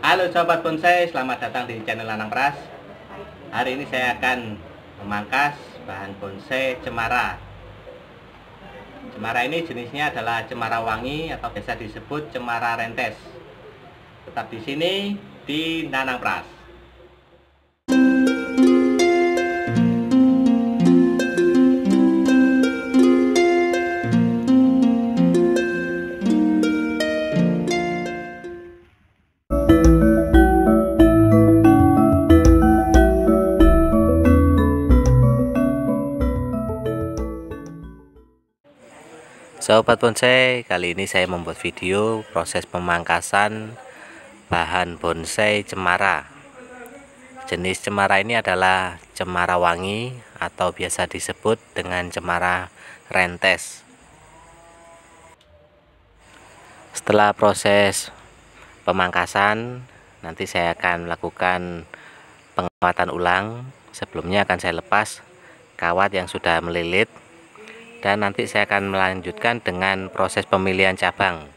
Halo sobat bonsai, selamat datang di channel Lanang Pras. Hari ini saya akan memangkas bahan bonsai cemara. Cemara ini jenisnya adalah cemara wangi atau biasa disebut cemara rentes. Tetap di sini di Lanang Pras. Sobat bonsai, kali ini saya membuat video proses pemangkasan bahan bonsai cemara. Jenis cemara ini adalah cemara wangi atau biasa disebut dengan cemara rentes. Setelah proses pemangkasan, nanti saya akan melakukan pengawatan ulang. Sebelumnya akan saya lepas kawat yang sudah melilit. Dan nanti saya akan melanjutkan dengan proses pemilihan cabang.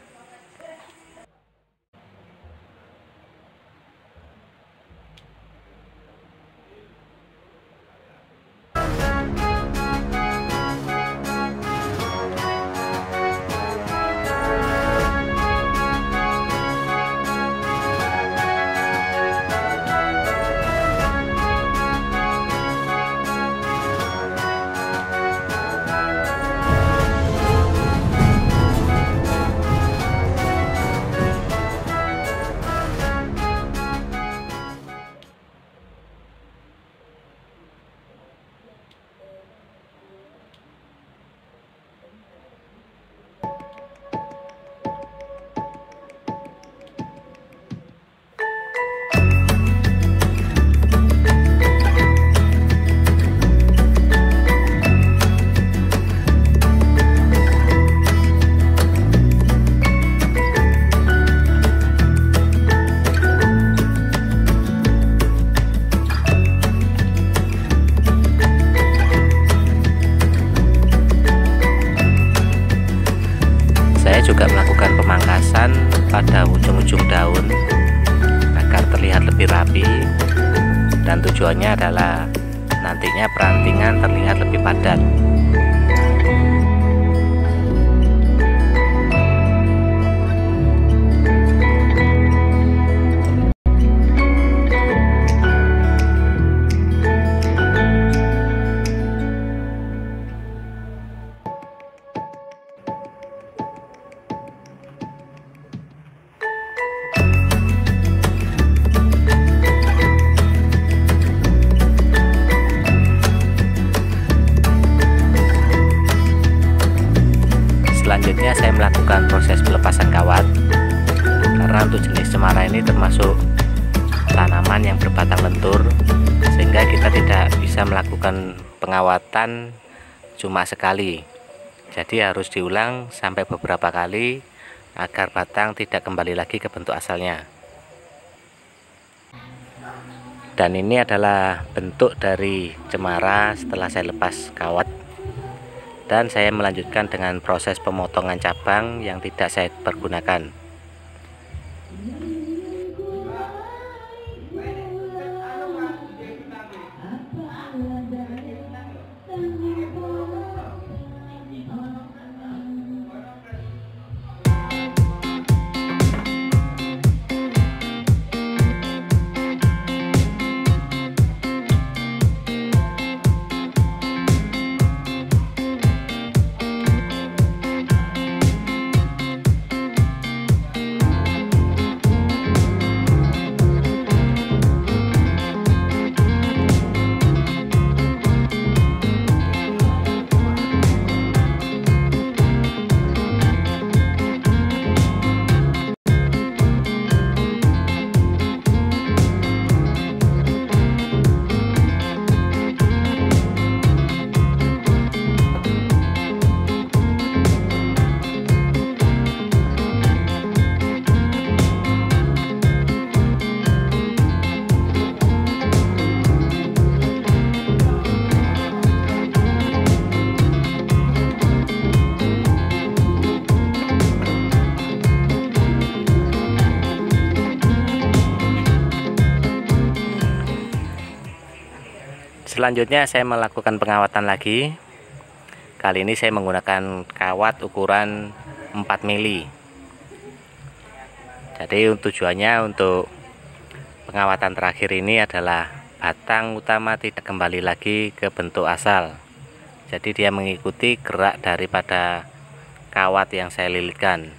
Juga melakukan pemangkasan pada ujung-ujung daun agar terlihat lebih rapi, dan tujuannya adalah nantinya perantingan terlihat lebih padat. Selanjutnya saya melakukan proses pelepasan kawat, karena untuk jenis cemara ini termasuk tanaman yang berbatang lentur, sehingga kita tidak bisa melakukan pengawatan cuma sekali. Jadi harus diulang sampai beberapa kali agar batang tidak kembali lagi ke bentuk asalnya. Dan ini adalah bentuk dari cemara setelah saya lepas kawat. Dan saya melanjutkan dengan proses pemotongan cabang yang tidak saya pergunakan. selanjutnya saya melakukan pengawatan lagi. Kali ini saya menggunakan kawat ukuran 4 mili. Jadi tujuannya untuk pengawatan terakhir ini adalah batang utama tidak kembali lagi ke bentuk asal. Jadi dia mengikuti gerak daripada kawat yang saya lilitkan.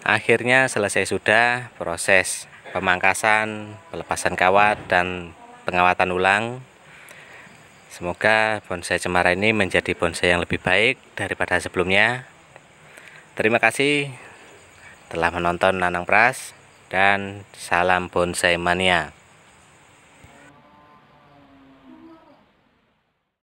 Akhirnya selesai sudah proses pemangkasan, pelepasan kawat, dan pengawatan ulang. Semoga bonsai cemara ini menjadi bonsai yang lebih baik daripada sebelumnya. Terima kasih telah menonton Nanang Pras, dan salam bonsai mania.